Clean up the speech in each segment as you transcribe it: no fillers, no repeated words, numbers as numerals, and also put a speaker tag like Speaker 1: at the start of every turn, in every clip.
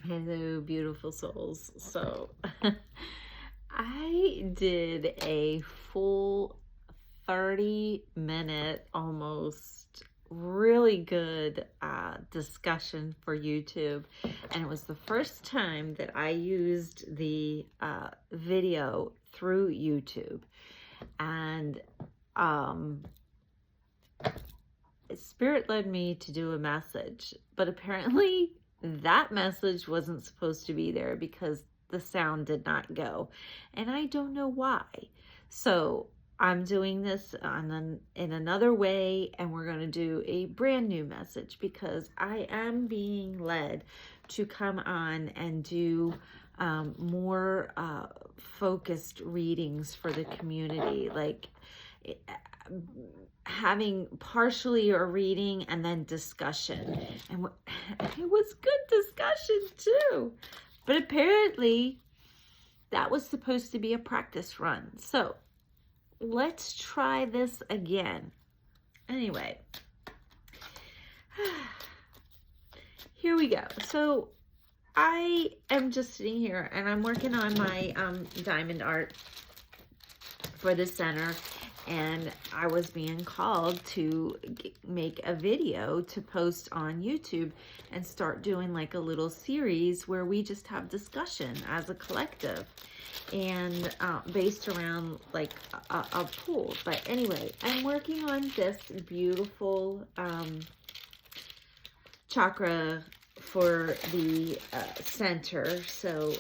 Speaker 1: Hello, beautiful souls. So, I did a full 30-minute, almost really good discussion for YouTube. And it was the first time that I used the video through YouTube. And um, Spirit led me to do a message, but apparently that message wasn't supposed to be there because the sound did not go. And I don't know why. So I'm doing this in another way, and we're going to do a brand new message because I am being led to come on and do more focused readings for the community. Like, having partially a reading and then discussion. And it was good discussion too. But apparently that was supposed to be a practice run. So let's try this again. Anyway, here we go. So I am just sitting here and I'm working on my diamond art for the center, and I was being called to make a video to post on YouTube and start doing like a little series where we just have discussion as a collective, and based around like a pool. But anyway, I'm working on this beautiful chakra for the center. So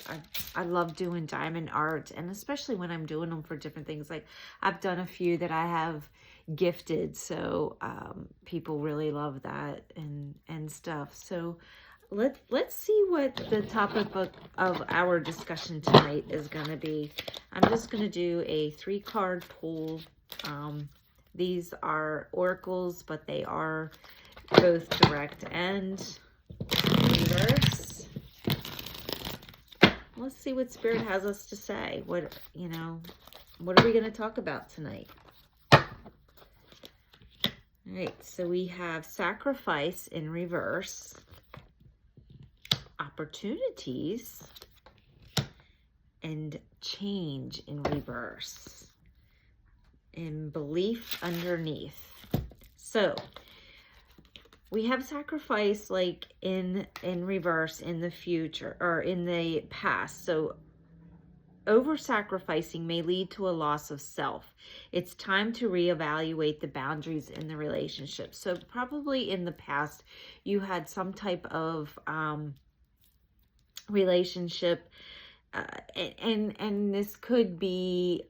Speaker 1: I love doing diamond art, and especially when I'm doing them for different things. Like I've done a few that I have gifted, so people really love that and stuff. So let's see what the topic of our discussion tonight is going to be. I'm just going to do a 3-card pull. These are oracles, but they are both direct and reverse. Let's see what Spirit has us to say. What are we going to talk about tonight? All right, so we have sacrifice in reverse, opportunities, and change in reverse, and belief underneath. So we have sacrifice like in reverse in the future or in the past. So over-sacrificing may lead to a loss of self. It's time to reevaluate the boundaries in the relationship. So probably in the past, you had some type of relationship, and this could be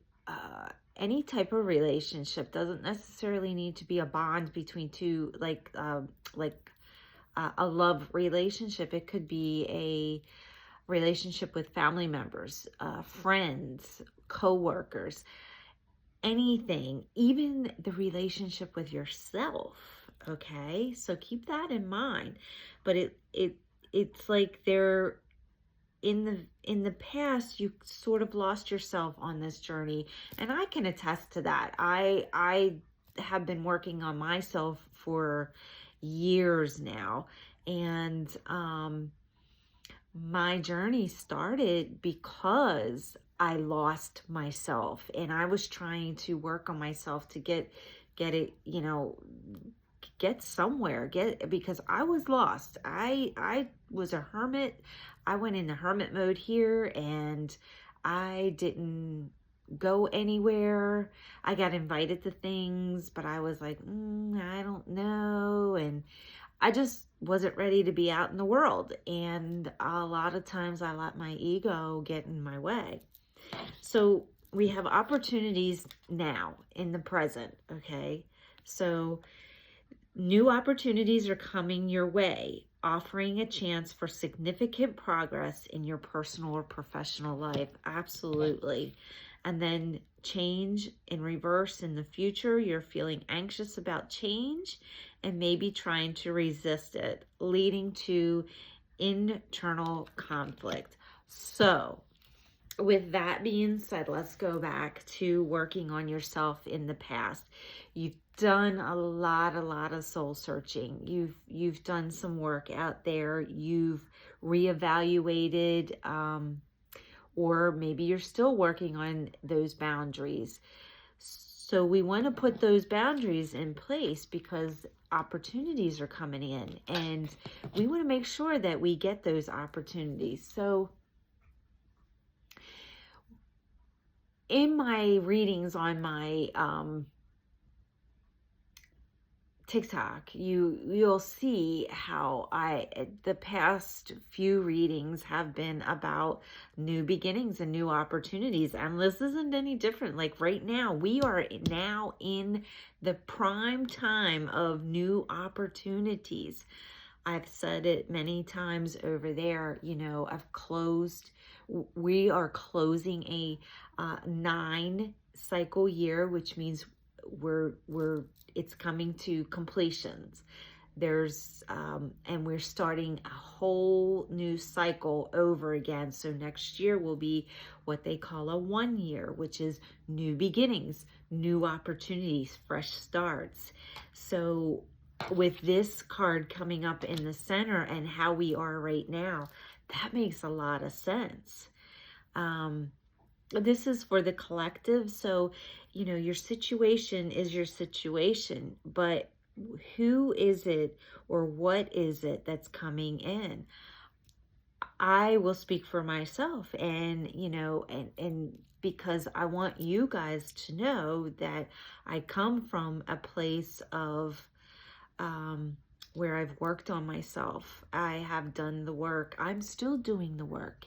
Speaker 1: any type of relationship. Doesn't necessarily need to be a bond between two, like a love relationship. It could be a relationship with family members, friends, co-workers, anything, even the relationship with yourself. Okay, so keep that in mind. But it's like they're in the past, you sort of lost yourself on this journey, and I can attest to that. I have been working on myself for years now, and my journey started because I lost myself, and I was trying to work on myself to get it, get somewhere, because I was lost. I was a hermit. I went into hermit mode here, and I didn't go anywhere. I got invited to things, but I was like, I don't know. And I just wasn't ready to be out in the world. And a lot of times I let my ego get in my way. So we have opportunities now in the present, okay? So new opportunities are coming your way, offering a chance for significant progress in your personal or professional life. Absolutely. And then change in reverse in the future. You're feeling anxious about change and maybe trying to resist it, leading to internal conflict. So with that being said, let's go back to working on yourself in the past. You've done a lot of soul searching. You've done some work out there. You've reevaluated, or maybe you're still working on those boundaries. So we want to put those boundaries in place because opportunities are coming in, and we want to make sure that we get those opportunities. So in my readings on my TikTok, you'll see how the past few readings have been about new beginnings and new opportunities, and this isn't any different. Like right now, we are now in the prime time of new opportunities. I've said it many times over there. We are closing a 9 cycle year, which means it's coming to completions. And we're starting a whole new cycle over again. So next year will be what they call a 1 year, which is new beginnings, new opportunities, fresh starts. So with this card coming up in the center and how we are right now, that makes a lot of sense. This is for the collective. So, your situation is your situation, but who is it or what is it that's coming in? I will speak for myself, and, and because I want you guys to know that I come from a place of, where I've worked on myself. I have done the work. I'm still doing the work.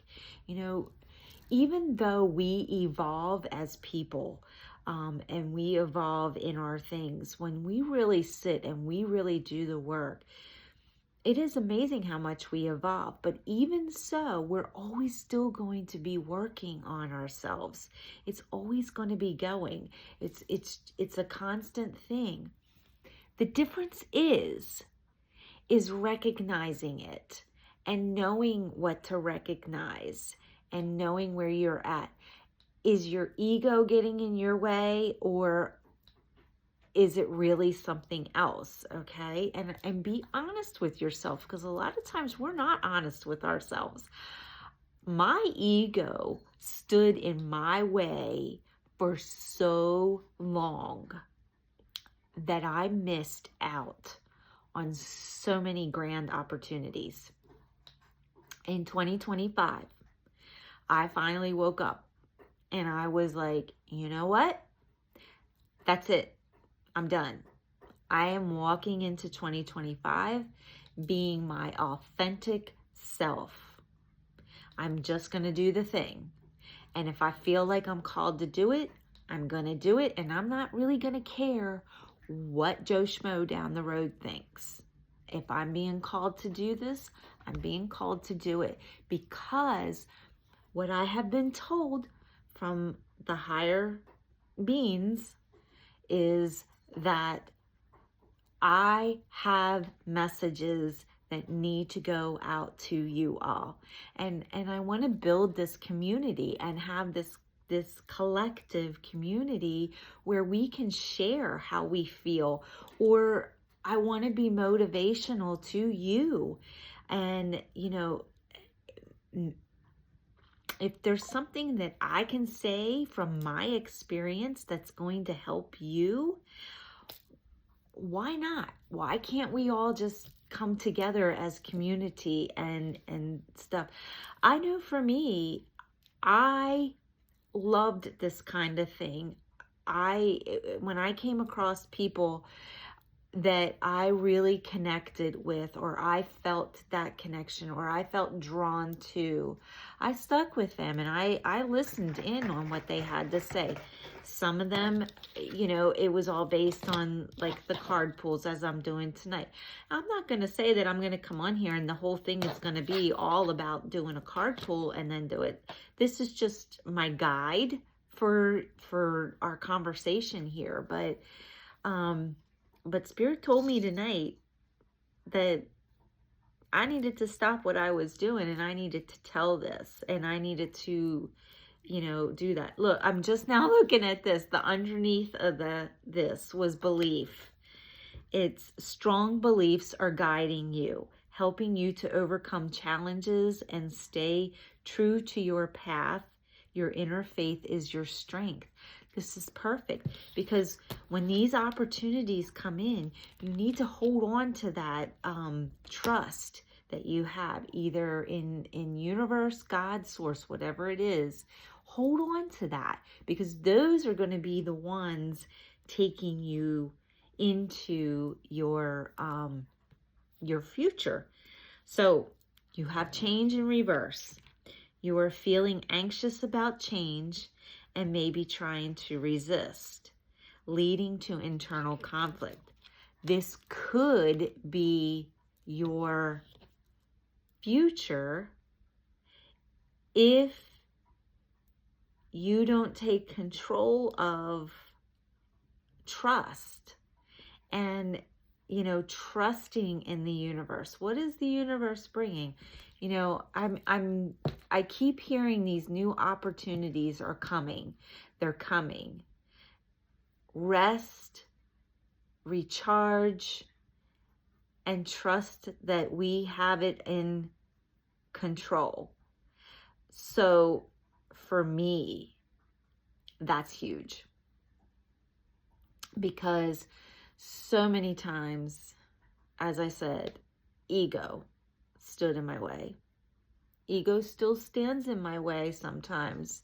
Speaker 1: Even though we evolve as people, and we evolve in our things, when we really sit and we really do the work, it is amazing how much we evolve. But even so, we're always still going to be working on ourselves. It's always going to be going. It's a constant thing. The difference is recognizing it and knowing what to recognize and knowing where you're at. Is your ego getting in your way, or is it really something else? Okay. And be honest with yourself, because a lot of times we're not honest with ourselves. My ego stood in my way for so long that I missed out on so many grand opportunities. In 2025, I finally woke up and I was like, you know what? That's it. I'm done. I am walking into 2025 being my authentic self. I'm just going to do the thing. And if I feel like I'm called to do it, I'm going to do it. And I'm not really going to care what Joe Schmo down the road thinks. If I'm being called to do this, I'm being called to do it, because what I have been told from the higher beings is that I have messages that need to go out to you all. And I want to build this community and have this collective community where we can share how we feel, or I want to be motivational to you. And, if there's something that I can say from my experience that's going to help you, why not? Why can't we all just come together as community and stuff? I know for me, I loved this kind of thing. When I came across people that I really connected with, or I felt that connection, or I felt drawn to, I stuck with them and I listened in on what they had to say. Some of them, it was all based on like the card pulls, as I'm doing tonight. I'm not going to say that I'm going to come on here and the whole thing is going to be all about doing a card pull and then do it. This is just my guide for our conversation here. But Spirit told me tonight that I needed to stop what I was doing, and I needed to tell this, and I needed to do that. Look, I'm just now looking at this. The underneath of this was belief. It's strong beliefs are guiding you, helping you to overcome challenges and stay true to your path. Your inner faith is your strength. This is perfect because when these opportunities come in, you need to hold on to that trust that you have, either in universe, God, source, whatever it is. Hold on to that, because those are going to be the ones taking you into your future. So you have change in reverse. You are feeling anxious about change and maybe trying to resist, leading to internal conflict. This could be your future if you don't take control of trust and trusting in the universe. What is the universe bringing? I keep hearing these new opportunities are coming. They're coming. Rest, recharge, and trust that we have it in control. So for me, that's huge, because so many times, as I said, ego stood in my way. Ego still stands in my way sometimes.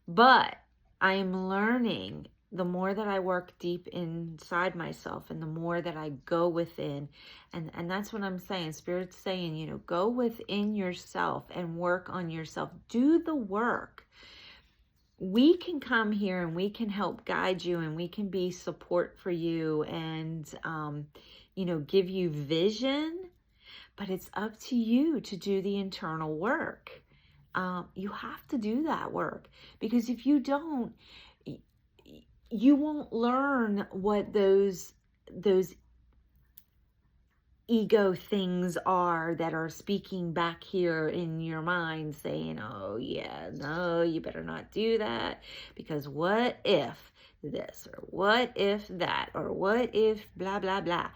Speaker 1: But I am learning, the more that I work deep inside myself and the more that I go within, and that's what I'm saying. Spirit's saying, go within yourself and work on yourself. Do the work. We can come here and we can help guide you, and we can be support for you and, give you vision, but it's up to you to do the internal work. You have to do that work, because if you don't, you won't learn what those ego things are that are speaking back here in your mind saying, oh yeah, no, you better not do that, because what if this, or what if that, or what if blah blah blah.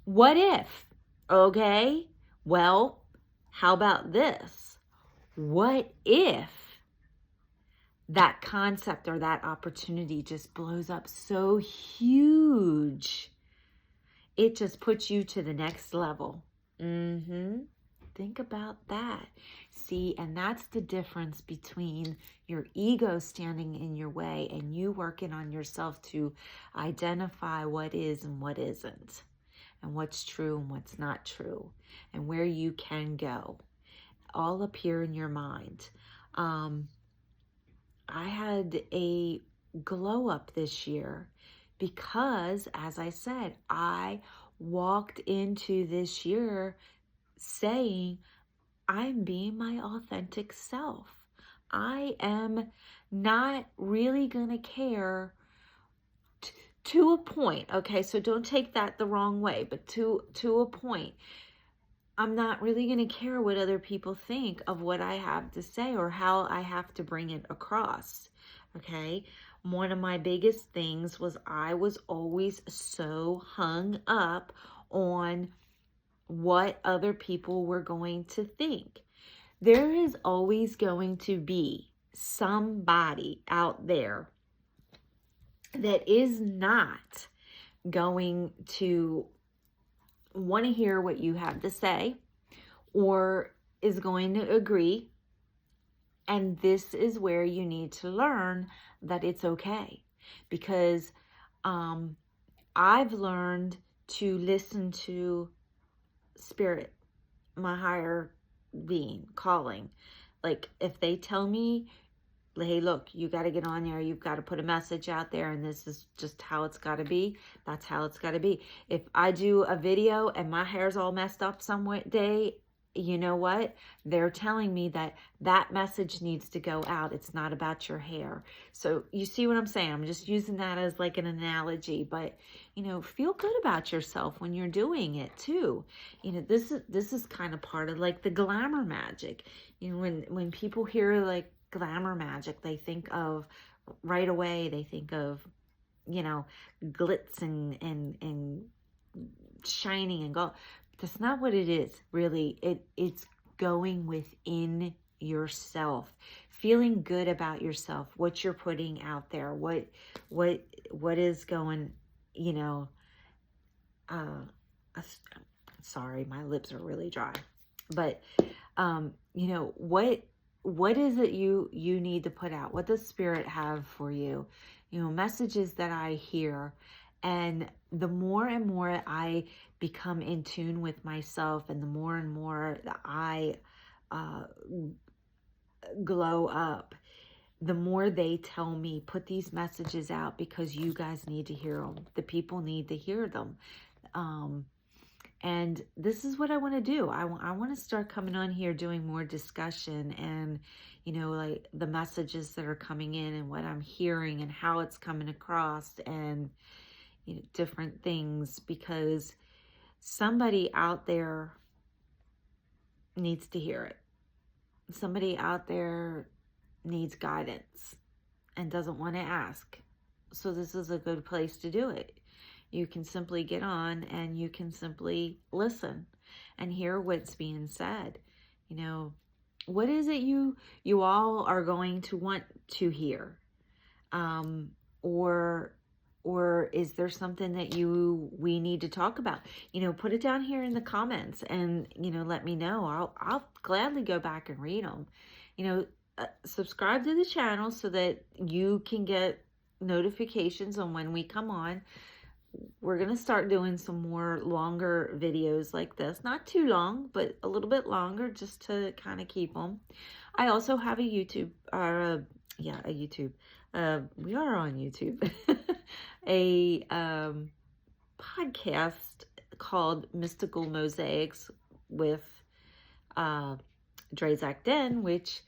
Speaker 1: What if? Okay, well, how about this? What if that concept or that opportunity just blows up so huge, it just puts you to the next level? Think about that. See, and that's the difference between your ego standing in your way and you working on yourself to identify what is and what isn't, and what's true and what's not true, and where you can go, all up here in your mind. I had a glow up this year because, as I said, I walked into this year saying, I'm being my authentic self. I am not really going to care to a point. Okay, so don't take that the wrong way, but to a point. I'm not really going to care what other people think of what I have to say or how I have to bring it across. Okay, one of my biggest things was I was always so hung up on what other people were going to think. There is always going to be somebody out there that is not going to want to hear what you have to say or is going to agree. And this is where you need to learn that it's okay, because I've learned to listen to spirit, my higher being, calling. Like if they tell me, hey, look, you got to get on there, you've got to put a message out there, and this is just how it's got to be, that's how it's got to be. If I do a video and my hair's all messed up some day, you know what? They're telling me that that message needs to go out. It's not about your hair. So you see what I'm saying? I'm just using that as like an analogy, but feel good about yourself when you're doing it too. This is kind of part of like the glamour magic. When people hear like glamour magic, they think of right away, they think of, glitz and shining and gold. That's not what it is, really. It's going within yourself, feeling good about yourself, what you're putting out there, what is going, uh, sorry, my lips are really dry, but what is it you need to put out? What does Spirit have for you? Messages that I hear, and the more and more I become in tune with myself, and the more and more that I glow up, the more they tell me, put these messages out because you guys need to hear them. The people need to hear them. And this is what I want to do. I want to start coming on here doing more discussion and, like the messages that are coming in and what I'm hearing and how it's coming across and, different things, because somebody out there needs to hear it. Somebody out there needs guidance and doesn't want to ask. So this is a good place to do it. You can simply get on and you can simply listen and hear what's being said. What is it you all are going to want to hear? Or is there something that we need to talk about? Put it down here in the comments and, let me know. I'll gladly go back and read them. Subscribe to the channel so that you can get notifications on when we come on. We're going to start doing some more longer videos like this. Not too long, but a little bit longer just to kind of keep them. I also have a YouTube, a YouTube. We are on YouTube. a podcast called Mystical Mosaics with Drazak Den, which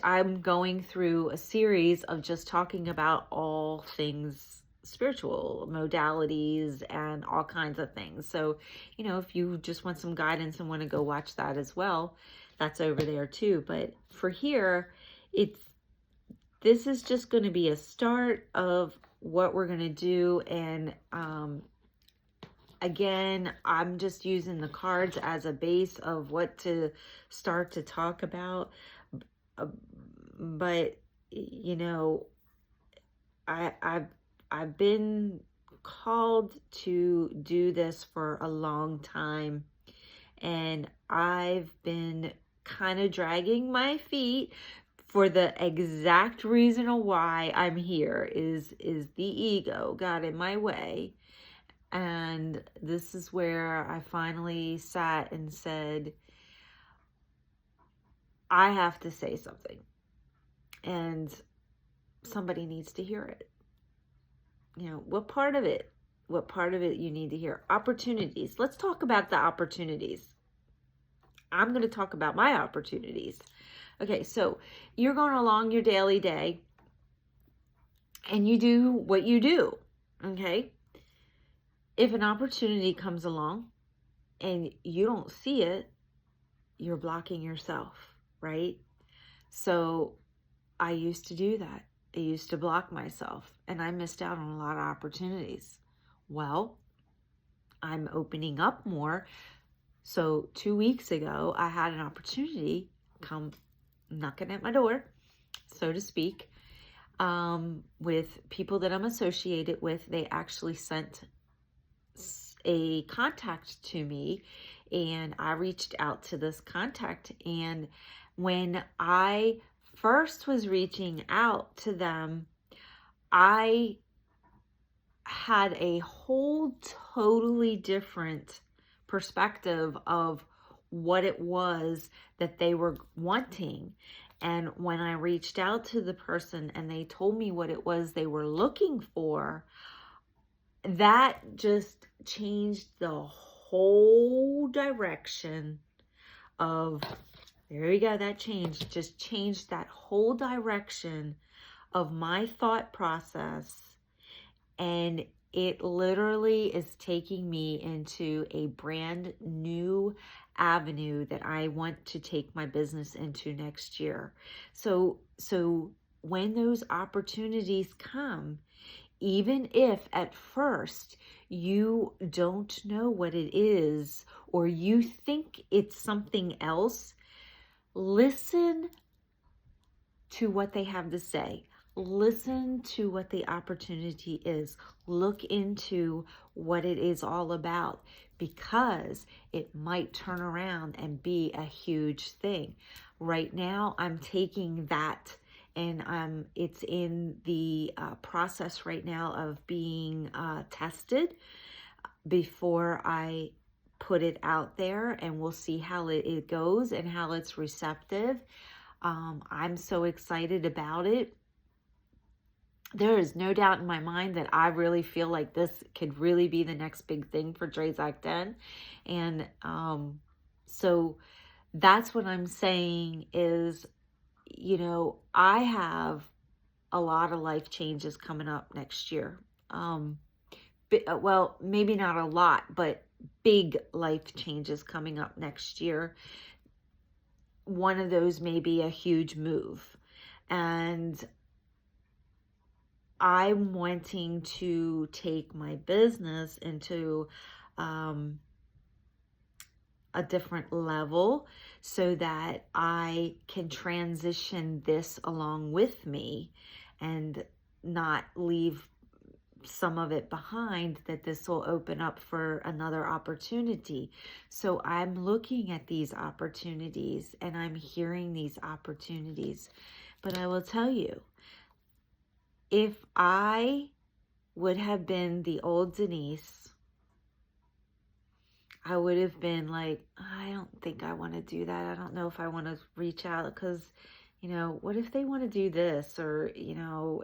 Speaker 1: I'm going through a series of just talking about all things spiritual, modalities, and all kinds of things. So, if you just want some guidance and want to go watch that as well, that's over there too. But for here, this is just going to be a start of what we're going to do. And again, I'm just using the cards as a base of what to start to talk about. But I've been called to do this for a long time, and I've been kind of dragging my feet for the exact reason of why I'm here is the ego got in my way. And this is where I finally sat and said, I have to say something, and somebody needs to hear it. What part of it you need to hear? Opportunities. Let's talk about the opportunities. I'm going to talk about my opportunities. Okay, so you're going along your daily day and you do what you do, okay? If an opportunity comes along and you don't see it, you're blocking yourself, right? So I used to do that. I used to block myself, and I missed out on a lot of opportunities. Well, I'm opening up more. So 2 weeks ago, I had an opportunity come knocking at my door, so to speak, with people that I'm associated with. They actually sent a contact to me, and I reached out to this contact. And when I first was reaching out to them, I had a whole totally different perspective of what it was that they were wanting. And when I reached out to the person and they told me what it was they were looking for, that just changed the whole direction of, there we go, that changed, just changed that whole direction of my thought process. And it literally is taking me into a brand new avenue that I want to take my business into next year. So when those opportunities come, even if at first you don't know what it is, or you think it's something else, listen to what they have to say. Listen to what the opportunity is. Look into what it is all about, because it might turn around and be a huge thing. Right now, I'm taking that, and it's in the process right now of being tested before I put it out there, and we'll see how it goes and how it's receptive. I'm so excited about it. There is no doubt in my mind that I really feel like this could really be the next big thing for Drazak 10. And so that's what I'm saying is, I have a lot of life changes coming up next year. Well, maybe not a lot, but big life changes coming up next year. One of those may be a huge move. And I'm wanting to take my business into a different level so that I can transition this along with me and not leave some of it behind, that this will open up for another opportunity. So I'm looking at these opportunities and I'm hearing these opportunities. But I will tell you, if I would have been the old Denise, I would have been like, I don't think I want to do that. I don't know if I want to reach out, because, what if they want to do this? Or,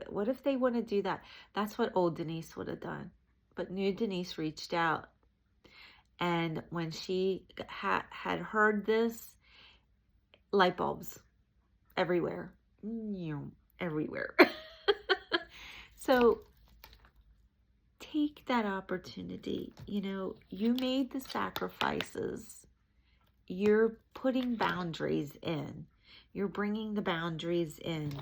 Speaker 1: what if they want to do that? That's what old Denise would have done. But new Denise reached out. And when she had heard this, light bulbs everywhere. Everywhere. So take that opportunity. You made the sacrifices. You're putting boundaries in. You're bringing the boundaries in.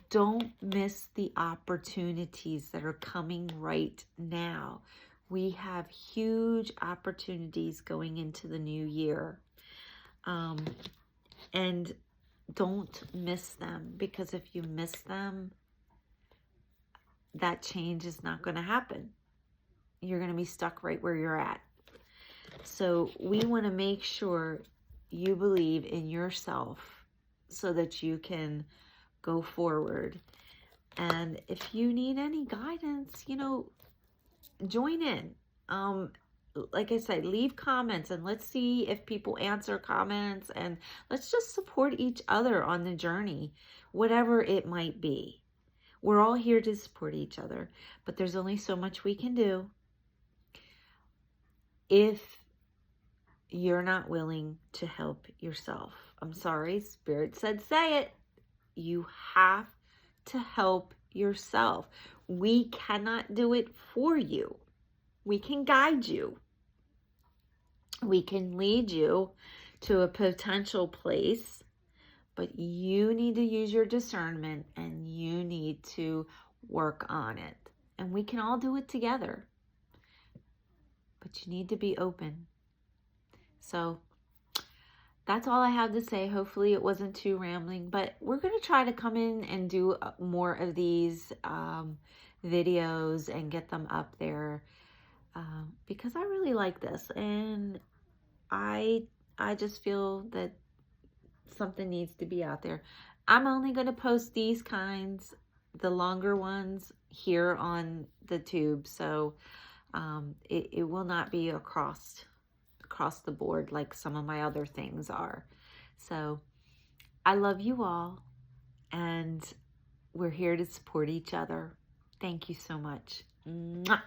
Speaker 1: Don't miss the opportunities that are coming right now. We have huge opportunities going into the new year. And don't miss them, because if you miss them, that change is not going to happen. You're going to be stuck right where you're at. So we want to make sure you believe in yourself so that you can go forward. And if you need any guidance, join in. Like I said, leave comments and let's see if people answer comments, and let's just support each other on the journey, whatever it might be. We're all here to support each other, but there's only so much we can do if you're not willing to help yourself. I'm sorry, Spirit said say it. You have to help yourself. We cannot do it for you. We can guide you. We can lead you to a potential place, but you need to use your discernment and you need to work on it. And we can all do it together. But you need to be open. So that's all I have to say. Hopefully it wasn't too rambling, but we're going to try to come in and do more of these videos and get them up there because I really like this. And I just feel that something needs to be out there. I'm only going to post these kinds, the longer ones, here on the tube. So it will not be across the board like some of my other things are. So I love you all, and we're here to support each other. Thank you so much. Mwah.